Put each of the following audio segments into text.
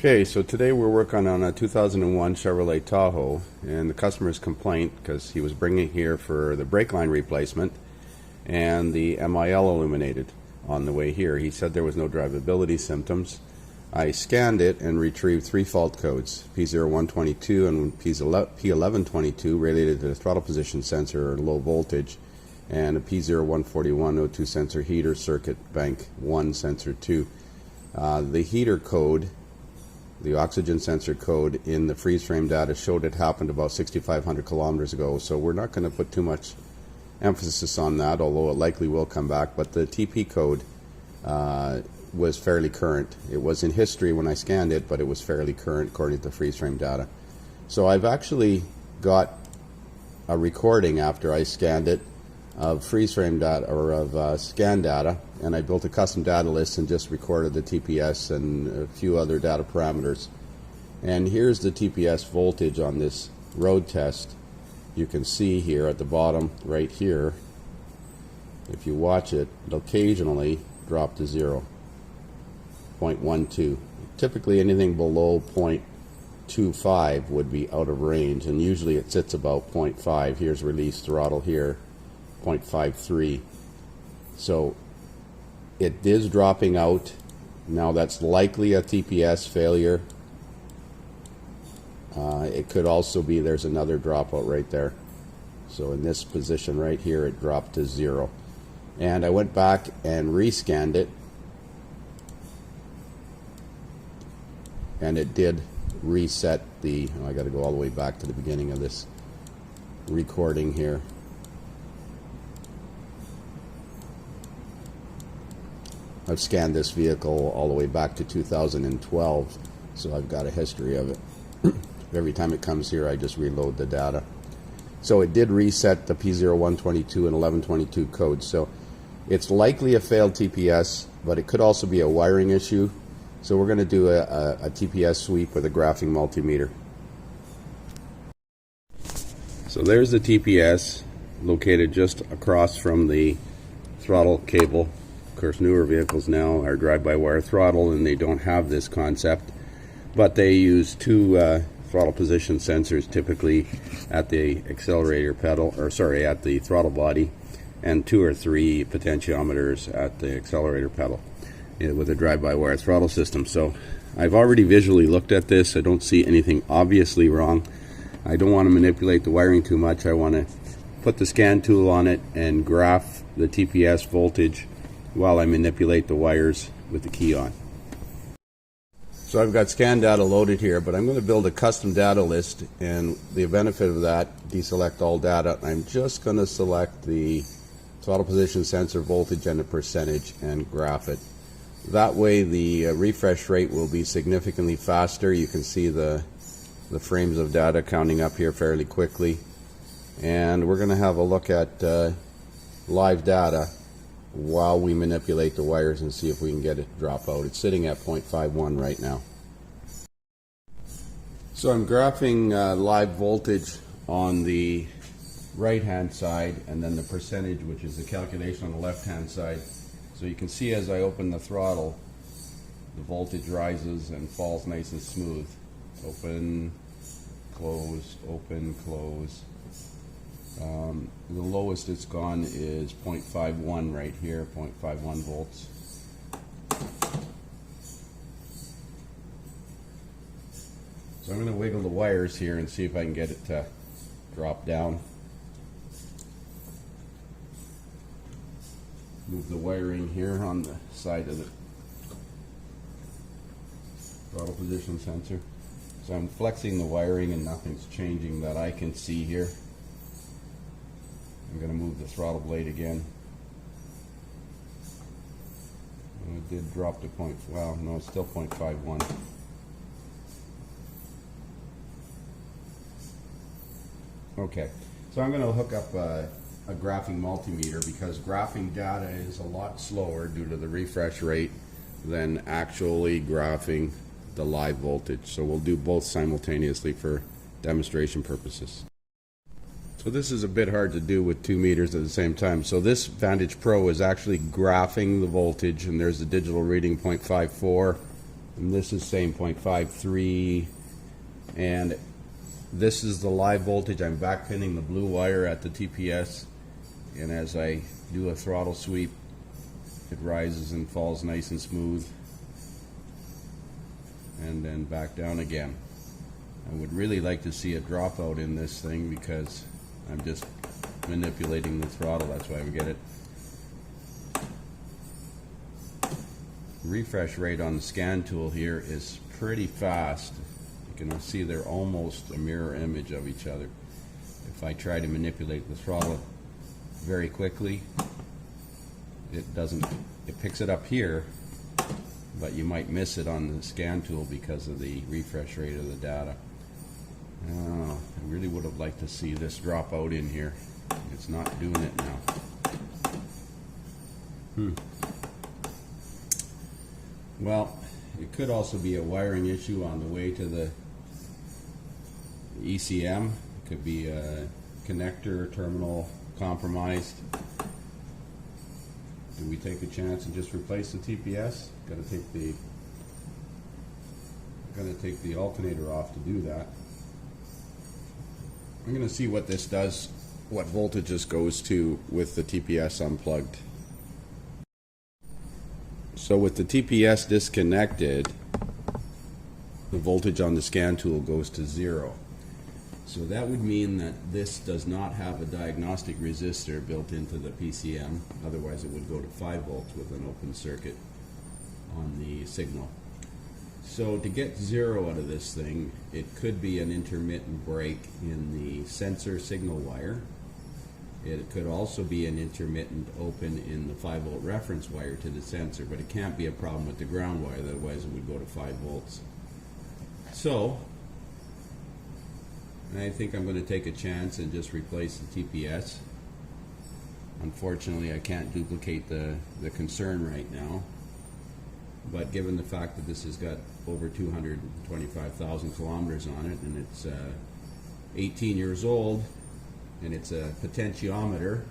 Okay, so today we're working on a 2001 Chevrolet Tahoe, and the customer's complaint, because he was bringing it here for the brake line replacement, and the MIL illuminated on the way here. He said there was no drivability symptoms. I scanned it and retrieved three fault codes, P0122 and P1122 related to the throttle position sensor or low voltage, and a P0141 O2 sensor heater circuit bank 1 sensor 2. The heater code, the oxygen sensor code in the freeze frame data showed it happened about 6,500 kilometers ago, so we're not going to put too much emphasis on that, although it likely will come back. But the TP code was fairly current. It was in history when I scanned it, but it was fairly current according to the freeze frame data. So I've actually got a recording after I scanned it of freeze frame data, or of scan data, and I built a custom data list and just recorded the TPS and a few other data parameters. And here's the TPS voltage on this road test. You can see here at the bottom right here, if you watch it, it'll occasionally drop to 0.12. Typically anything below 0.25 would be out of range, and usually it sits about 0.5. Here's release throttle here, 0.53. So it is dropping out. Now that's likely a TPS failure. It could also be there's another dropout right there. So in this position right here, it dropped to 0. And I went back and rescanned it, and it did reset the, I got to go all the way back to the beginning of this recording here. I've scanned this vehicle all the way back to 2012, so I've got a history of it. Every time it comes here, I just reload the data. So it did reset the P0122 and 1122 codes. So it's likely a failed TPS, but it could also be a wiring issue. So we're going to do a TPS sweep with a graphing multimeter. So there's the TPS located just across from the throttle cable. Of course, newer vehicles now are drive-by-wire throttle, and they don't have this concept, but they use two throttle position sensors typically at the accelerator pedal, or sorry, at the throttle body, and 2 or 3 potentiometers at the accelerator pedal with a drive-by-wire throttle system. So I've already visually looked at this. I don't see anything obviously wrong. I don't want to manipulate the wiring too much. I want to put the scan tool on it and graph the TPS voltage while I manipulate the wires with the key on. So I've got scan data loaded here, but I'm going to build a custom data list, and the benefit of that, deselect all data. I'm just going to select the throttle position sensor voltage and the percentage and graph it. That way the refresh rate will be significantly faster. You can see the frames of data counting up here fairly quickly, and we're going to have a look at live data while we manipulate the wires and see if we can get it to drop out. It's sitting at 0.51 right now. So I'm graphing live voltage on the right hand side, and then the percentage, which is the calculation on the left hand side. So you can see as I open the throttle, the voltage rises and falls nice and smooth. Open, close, open, close. The lowest it's gone is 0.51 right here, 0.51 volts. So I'm going to wiggle the wires here and see if I can get it to drop down. Move the wiring here on the side of the throttle position sensor. So I'm flexing the wiring and nothing's changing that I can see here. I'm going to move the throttle blade again. And it did drop to well, no, it's still 0.51. Okay, so I'm going to hook up a graphing multimeter, because graphing data is a lot slower due to the refresh rate than actually graphing the live voltage. So we'll do both simultaneously for demonstration purposes. So this is a bit hard to do with 2 meters at the same time. So this Vantage Pro is actually graphing the voltage, and there's the digital reading 0.54, and this is same 0.53, and this is the live voltage. I'm backpinning the blue wire at the TPS, and as I do a throttle sweep, it rises and falls nice and smooth, and then back down again. I would really like to see a dropout in this thing because I'm just manipulating the throttle. That's why we get it. Refresh rate on the scan tool here is pretty fast. You can see they're almost a mirror image of each other. If I try to manipulate the throttle very quickly, it doesn't, it picks it up here, but you might miss it on the scan tool because of the refresh rate of the data. I really would have liked to see this drop out in here. It's not doing it now. Well, it could also be a wiring issue on the way to the ECM. It could be a connector terminal compromised. Do we take a chance and just replace the TPS? Gotta take the alternator off to do that. I'm gonna see what this does, what voltage this goes to with the TPS unplugged. So with the TPS disconnected, the voltage on the scan tool goes to 0. So that would mean that this does not have a diagnostic resistor built into the PCM, otherwise it would go to 5 volts with an open circuit on the signal. So to get 0 out of this thing, it could be an intermittent break in the sensor signal wire. It could also be an intermittent open in the 5 volt reference wire to the sensor, but it can't be a problem with the ground wire, otherwise it would go to 5 volts. So I think I'm going to take a chance and just replace the TPS. Unfortunately, I can't duplicate the concern right now, but given the fact that this has got over 225,000 kilometers on it, and it's 18 years old, and it's a potentiometer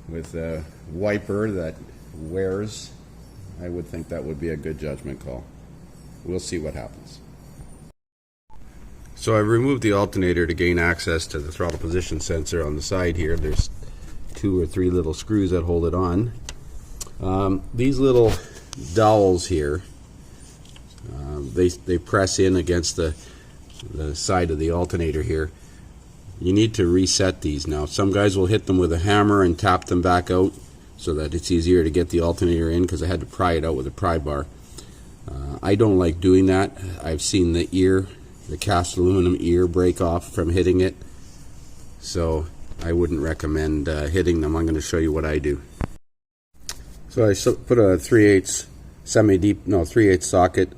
with a wiper that wears, I would think that would be a good judgment call. We'll see what happens. So I removed the alternator to gain access to the throttle position sensor on the side here. There's 2 or 3 little screws that hold it on. These little dowels here, they press in against the side of the alternator here. You need to reset these now. Some guys will hit them with a hammer and tap them back out so that it's easier to get the alternator in, because I had to pry it out with a pry bar. I don't like doing that. I've seen the cast aluminum ear break off from hitting it, so I wouldn't recommend hitting them. I'm going to show you what I do. So I put a 3/8 3/8 socket,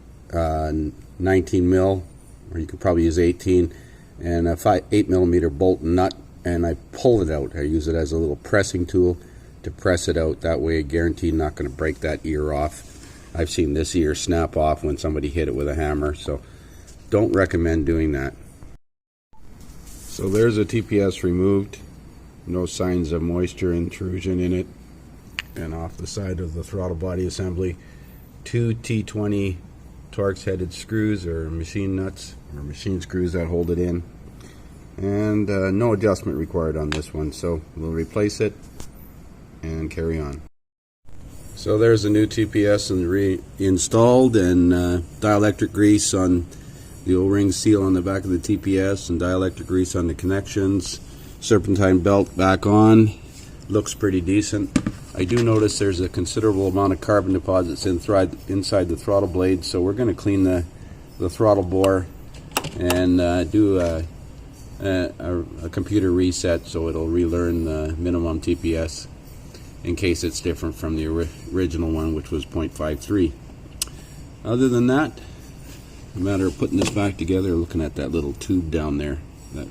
19 mil, or you could probably use 18, and a 8 millimeter bolt and nut, and I pull it out. I use it as a little pressing tool to press it out. That way, I guarantee not going to break that ear off. I've seen this ear snap off when somebody hit it with a hammer, so don't recommend doing that. So there's a TPS removed. No signs of moisture intrusion in it. And off the side of the throttle body assembly, 2 T20 Torx headed screws, or machine nuts, or machine screws that hold it in. And no adjustment required on this one, so we'll replace it and carry on. So there's the new TPS and reinstalled, and dielectric grease on the O-ring seal on the back of the TPS, and dielectric grease on the connections. Serpentine belt back on. Looks pretty decent. I do notice there's a considerable amount of carbon deposits inside the throttle blade, so we're going to clean the throttle bore and do a computer reset so it'll relearn the minimum TPS in case it's different from the original one, which was 0.53. Other than that, a matter of putting this back together, looking at that little tube down there, that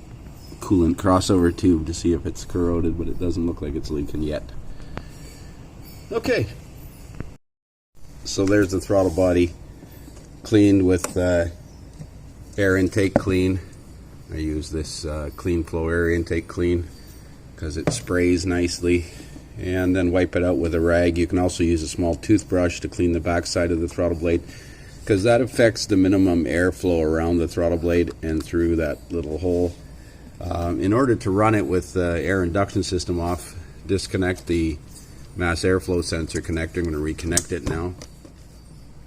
coolant crossover tube, to see if it's corroded, but it doesn't look like it's leaking yet. Okay, so there's the throttle body cleaned with air intake clean. I use this Clean Flow air intake clean because it sprays nicely, and then wipe it out with a rag. You can also use a small toothbrush to clean the back side of the throttle blade. because that affects the minimum airflow around the throttle blade and through that little hole. In order to run it with the air induction system off, disconnect the mass airflow sensor connector. I'm going to reconnect it now.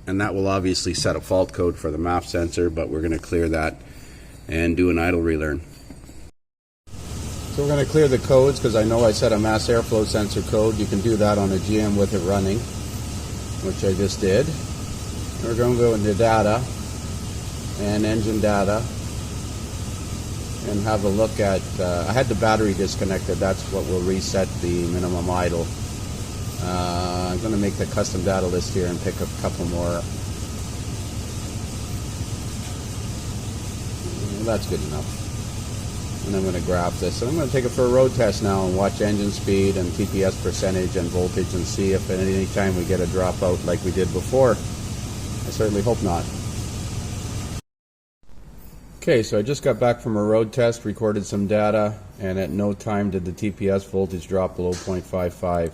And that will obviously set a fault code for the MAP sensor, but we're going to clear that and do an idle relearn. So we're going to clear the codes because I know I set a mass airflow sensor code. You can do that on a GM with it running, which I just did. We're going to go into data and engine data and have a look at, I had the battery disconnected, that's what will reset the minimum idle. I'm going to make the custom data list here and pick a couple more. That's good enough. And I'm going to graph this. And I'm going to take it for a road test now and watch engine speed and TPS percentage and voltage and see if at any time we get a dropout like we did before. I certainly hope not. Okay, so I just got back from a road test, recorded some data, and at no time did the TPS voltage drop below 0.55.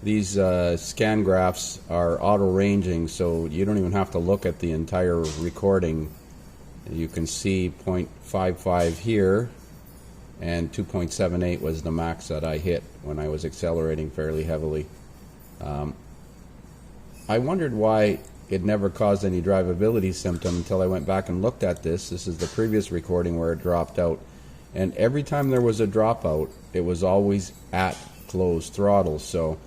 These scan graphs are auto-ranging, so you don't even have to look at the entire recording. You can see 0.55 here, and 2.78 was the max that I hit when I was accelerating fairly heavily. I wondered why it never caused any drivability symptom until I went back and looked at this. This is the previous recording where it dropped out. And every time there was a dropout, it was always at closed throttle. So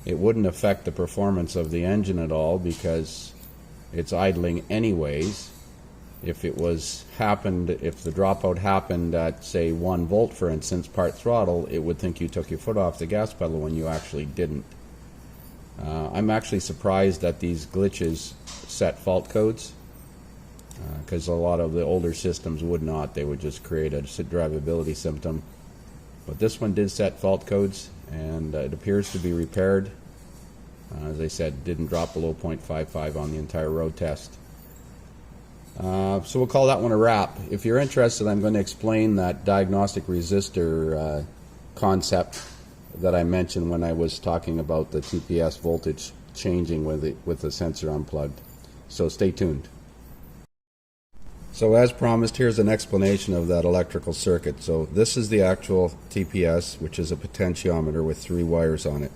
it wouldn't affect the performance of the engine at all because it's idling anyways. If it was if the dropout happened at, say, 1 volt, for instance, part throttle, it would think you took your foot off the gas pedal when you actually didn't. I'm actually surprised that these glitches set fault codes because a lot of the older systems would not. They would just create a drivability symptom. But this one did set fault codes, and it appears to be repaired. As I said, didn't drop below 0.55 on the entire road test. So we'll call that one a wrap. If you're interested, I'm going to explain that diagnostic resistor concept that I mentioned when I was talking about the TPS voltage changing with the sensor unplugged. So stay tuned. So as promised, here's an explanation of that electrical circuit. So this is the actual TPS, which is a potentiometer with 3 wires on it.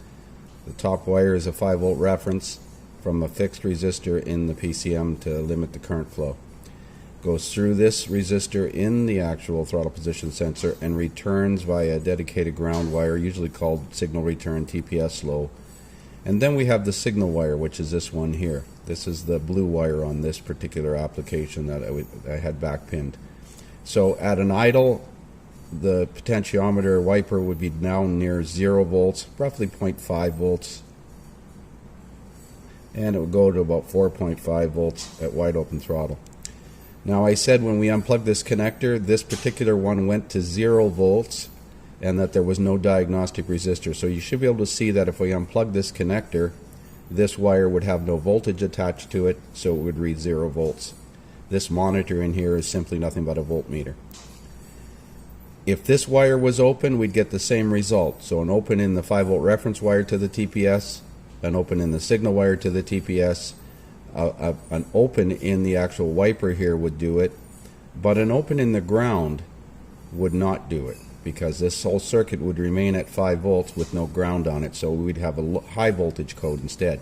The top wire is a 5-volt reference from a fixed resistor in the PCM to limit the current flow. Goes through this resistor in the actual throttle position sensor and returns via a dedicated ground wire, usually called signal return TPS low. And then we have the signal wire, which is this one here. This is the blue wire on this particular application that I had back pinned. So at an idle, the potentiometer wiper would be down near 0 volts, roughly 0.5 volts. And it would go to about 4.5 volts at wide open throttle. Now I said when we unplugged this connector, this particular one went to 0 volts and that there was no diagnostic resistor. So you should be able to see that if we unplug this connector, this wire would have no voltage attached to it, so it would read 0 volts. This monitor in here is simply nothing but a voltmeter. If this wire was open, we'd get the same result. So an open in the 5-volt reference wire to the TPS, an open in the signal wire to the TPS, an open in the actual wiper here would do it, but an open in the ground would not do it because this whole circuit would remain at 5 volts with no ground on it, so we'd have a high voltage code instead.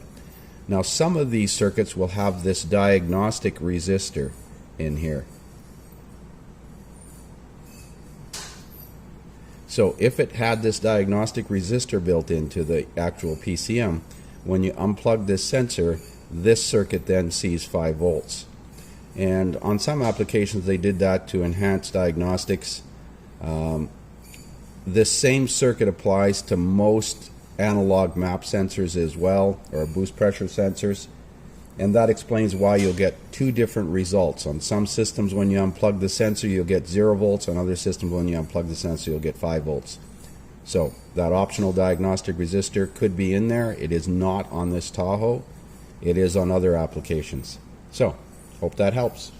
Now some of these circuits will have this diagnostic resistor in here. So if it had this diagnostic resistor built into the actual PCM, when you unplug this sensor, this circuit then sees 5 volts. And on some applications they did that to enhance diagnostics. This same circuit applies to most analog MAP sensors as well, or boost pressure sensors, and that explains why you'll get 2 different results. On some systems when you unplug the sensor you'll get 0 volts, on other systems when you unplug the sensor you'll get 5 volts. So that optional diagnostic resistor could be in there. It is not on this Tahoe. It is on other applications. So, hope that helps.